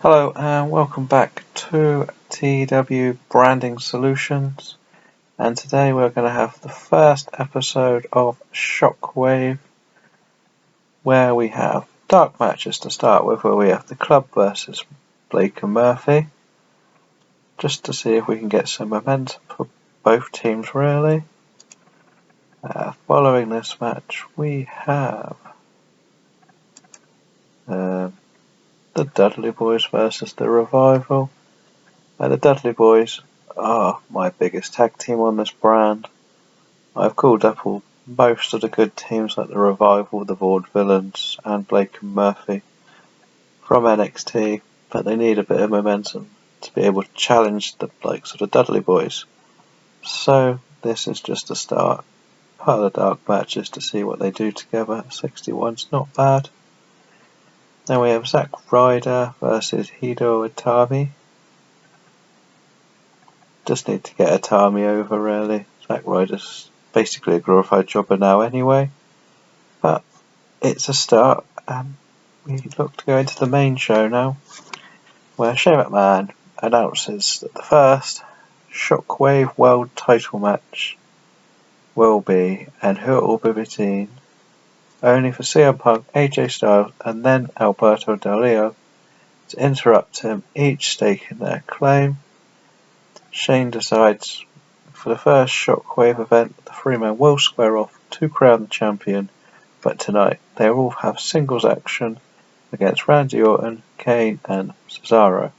Hello and welcome back to TEW Branding Solutions, and today we're going to have the first episode of Shockwave, where we have dark matches to start with, where we have the club versus Blake and Murphy, just to see if we can get some momentum for both teams really. Following this match we have the Dudley Boys versus the Revival. The Dudley Boys are my biggest tag team on this brand. I've called up most of the good teams like the Revival, the Vaudevillains and Blake and Murphy from NXT, but they need a bit of momentum to be able to challenge the likes of the Dudley Boys. So this is just a start. Part of the dark matches to see what they do together. 61's not bad. Then we have Zack Ryder versus Hideo Itami. Just need to get Itami over really. Zack Ryder's basically a glorified jobber now anyway. But it's a start, and we look to go into the main show now, where Shane McMahon announces that the first Shockwave World title match will be, and who it will be between, only for CM Punk, AJ Styles and then Alberto Del Rio to interrupt him, each staking their claim. Shane decides for the first Shockwave event the three men will square off to crown the champion, but tonight they will have singles action against Randy Orton, Kane and Cesaro.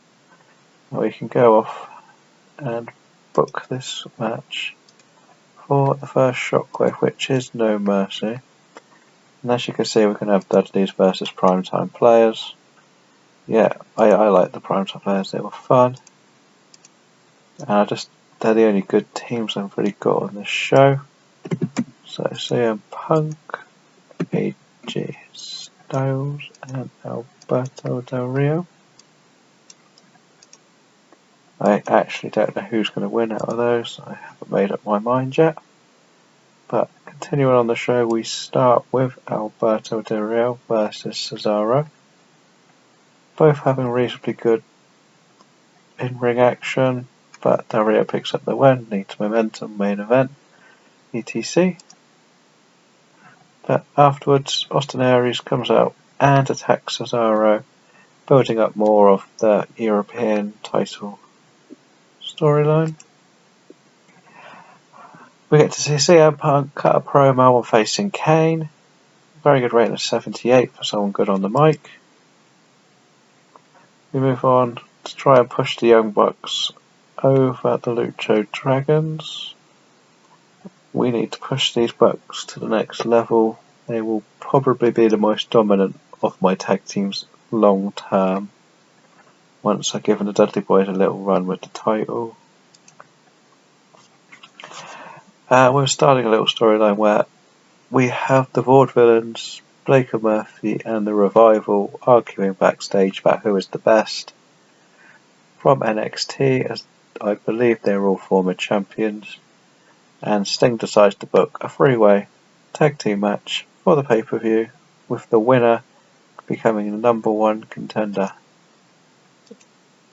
Now we can go off and book this match for the first Shockwave, which is No Mercy. And as you can see, we can have Dudleys versus Primetime Players. Yeah, I like the Primetime Players, they were fun. And they're the only good teams I've really got on this show. So CM Punk, AJ Styles and Alberto Del Rio. I actually don't know who's going to win out of those. I haven't made up my mind yet. But continuing on the show, we start with Alberto Del Rio versus Cesaro. Both having reasonably good in-ring action, but Del Rio picks up the win, needs momentum, main event, etc. But afterwards, Austin Aries comes out and attacks Cesaro, building up more of the European title storyline. We get to see CM Punk cut a promo while facing Kane. Very good rating of 78 for someone good on the mic. We move on to try and push the Young Bucks over the Lucha Dragons. We need to push these Bucks to the next level. They will probably be the most dominant of my tag teams long term, once I've given the Dudley Boys a little run with the title. We're starting a little storyline where we have the Vaudevillains, Blake and Murphy and the Revival arguing backstage about who is the best from NXT, as I believe they're all former champions, and Sting decides to book a three-way tag team match for the pay-per-view, with the winner becoming the number one contender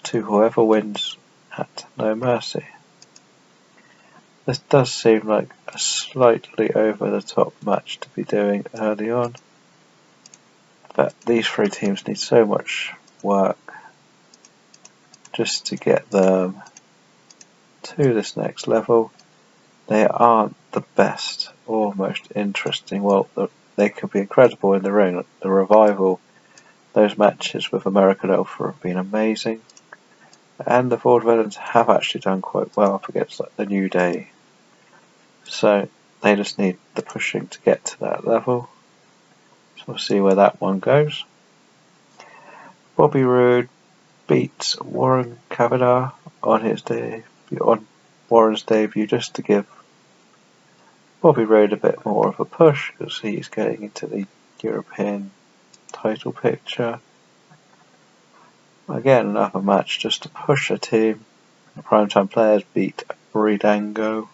to whoever wins at No Mercy. This does seem like a slightly over-the-top match to be doing early on, but these three teams need so much work just to get them to this next level. They aren't the best or most interesting. Well, they could be incredible in the ring. The Revival, those matches with American Alpha have been amazing, and the Vaudevillains have actually done quite well up against the New Day. So they just need the pushing to get to that level. So we'll see where that one goes. Bobby Roode beats Warren Kavanaugh on Warren's debut, just to give Bobby Roode a bit more of a push, because he's getting into the European title picture. Again, another match just to push a team. The Primetime Players beat Breedango,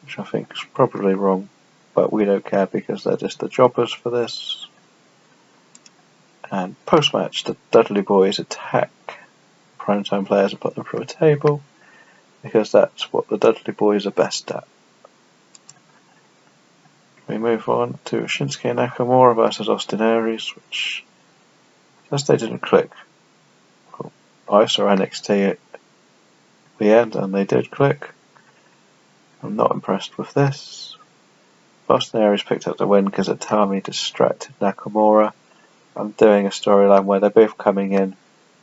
which I think is probably wrong, but we don't care because they're just the jobbers for this. And post-match, the Dudley boys attack primetime players and put them through a table, because that's what the Dudley boys are best at. We move on to Shinsuke Nakamura versus Austin Aries, which just they didn't click. I saw NXT at the end and they did click. I'm not impressed with this. Austin Aries picked up the win because Itami distracted Nakamura. I'm doing a storyline where they're both coming in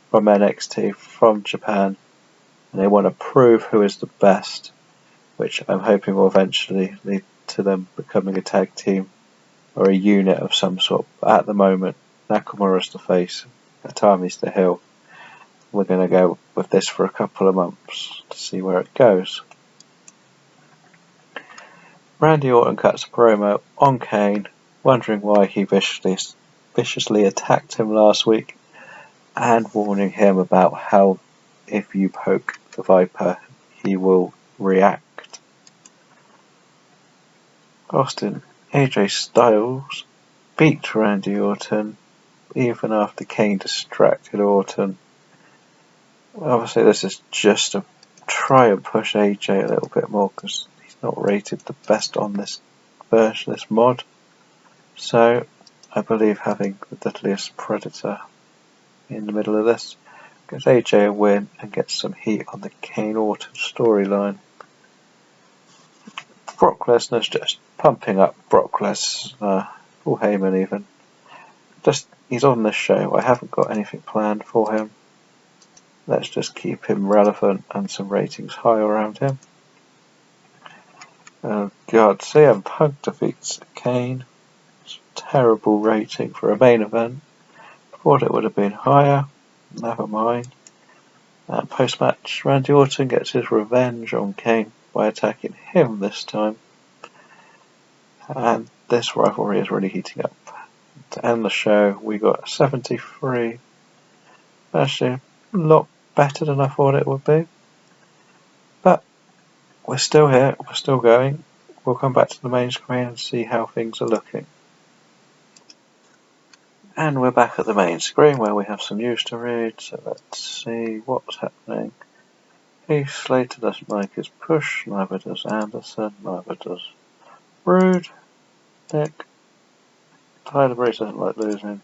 from NXT, from Japan, and they want to prove who is the best, which I'm hoping will eventually lead to them becoming a tag team or a unit of some sort. But at the moment, Nakamura's the face, Itami's the heel. We're going to go with this for a couple of months to see where it goes. Randy Orton cuts a promo on Kane, wondering why he viciously attacked him last week, and warning him about how if you poke the Viper, he will react. AJ Styles beat Randy Orton even after Kane distracted Orton. Obviously this is just to try and push AJ a little bit more because he's not rated the best on this version, this mod. So I believe having the Deadliest Predator in the middle of this gives AJ a win and gets some heat on the Kane Orton storyline. Brock Lesnar's just pumping up Brock Lesnar, Paul Heyman even. Just he's on this show. I haven't got anything planned for him. Let's just keep him relevant and some ratings high around him. Oh God, CM Punk defeats Kane. It's a terrible rating for a main event. Thought it would have been higher. Never mind. Post-match, Randy Orton gets his revenge on Kane by attacking him this time. And this rivalry is really heating up. To end the show, we got 73. Actually, a lot better than I thought it would be. But we're still here, we're still going. We'll come back to the main screen and see how things are looking. And we're back at the main screen where we have some news to read. So let's see what's happening. Heath Slater doesn't like his push, neither does Anderson, neither does Rude. Nick. Tyler Breeze doesn't like losing.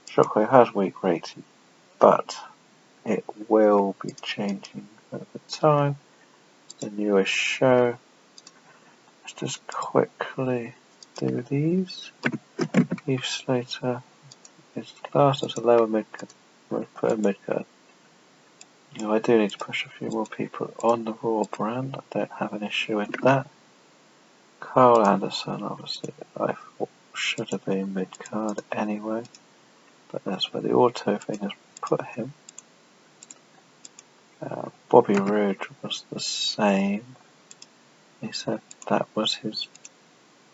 Shockwave has weak rating, but it will be changing over time. The newest show. Let's just quickly do these. Heath Slater is classed as a lower mid-card. Put a mid-card. I do need to push a few more people on the Raw brand. I don't have an issue with that. Carl Anderson, obviously, I thought should have been mid-card anyway, but that's where the auto thing has put him. Bobby Roode was the same. He said that was his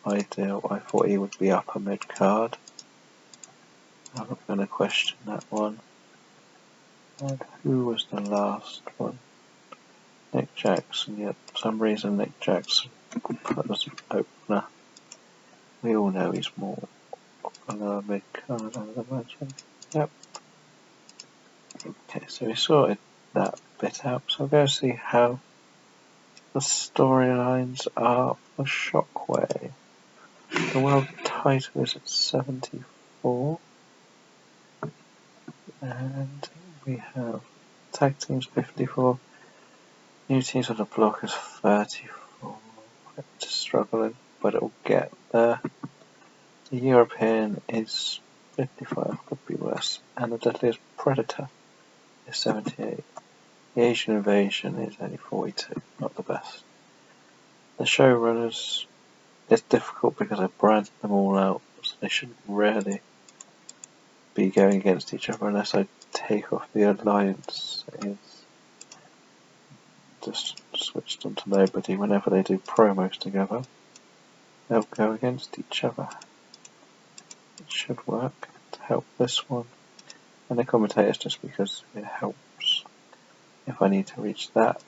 ideal. I thought he would be upper mid-card. I'm not going to question that one. And who was the last one? Nick Jackson. Yep, for some reason Nick Jackson put as an opener. We all know he's more a lower mid-card, I would imagine. Yep. Okay, so we sorted that bit out. So I'll go see how the storylines are for Shockwave. The world title is at 74. And we have tag teams 54. New teams on the block is 34. It's struggling, but it'll get there. The European is 55, could be worse. And the Deadliest Predator is 78. The Asian Invasion is only 42, not the best. The showrunners, it's difficult because I branded them all out, so they shouldn't really be going against each other unless I take off the alliance. It's just switched them to nobody. Whenever they do promos together, they'll go against each other. It should work to help this one. And the commentators, just because it helps if I need to reach that.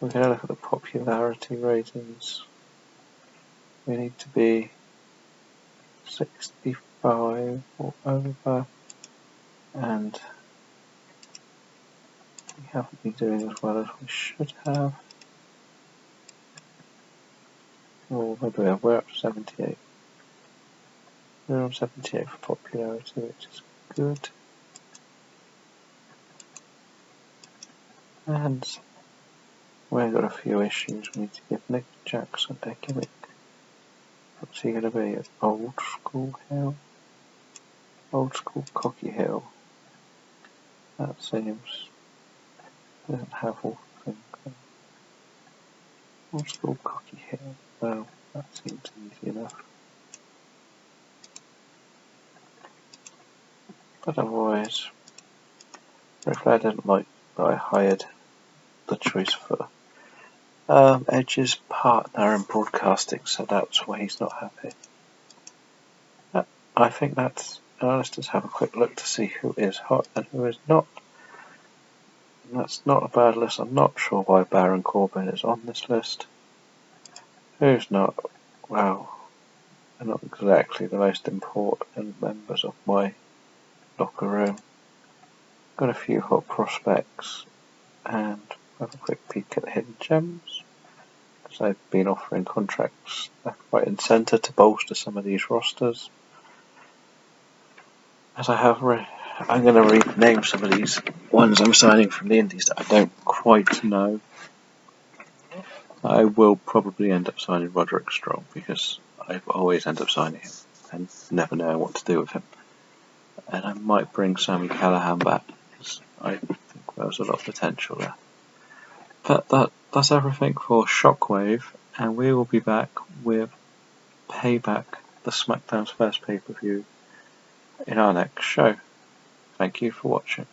We're going to look at the popularity ratings. We need to be 65 5 or over, and we haven't been doing as well as we should have. Oh, maybe we're up to 78. We're on 78 for popularity, which is good. And we've got a few issues. We need to give Nick Jackson a gimmick. What's he going to be? Old school hill? Old school cocky hill. That seems... doesn't have all the things. Old school cocky hill. Well, that seems easy enough. But otherwise, Riffler didn't like that I hired the choice for Edge's partner in broadcasting, so that's why he's not happy. I think that's... let's just have a quick look to see who is hot and who is not. And that's not a bad list. I'm not sure why Baron Corbin is on this list. Who's not? Well, they're not exactly the most important members of my locker room. Got a few hot prospects, and have a quick peek at the hidden gems, because I've been offering contracts left, right and centre to bolster some of these rosters. As I have, I'm going to rename some of these ones I'm signing from the indies that I don't quite know. I will probably end up signing Roderick Strong, because I always end up signing him and never know what to do with him. And I might bring Sami Callihan back, because I think there's a lot of potential there. But that's everything for Shockwave, and we will be back with Payback, the SmackDown's first pay-per-view, in our next show. Thank you for watching.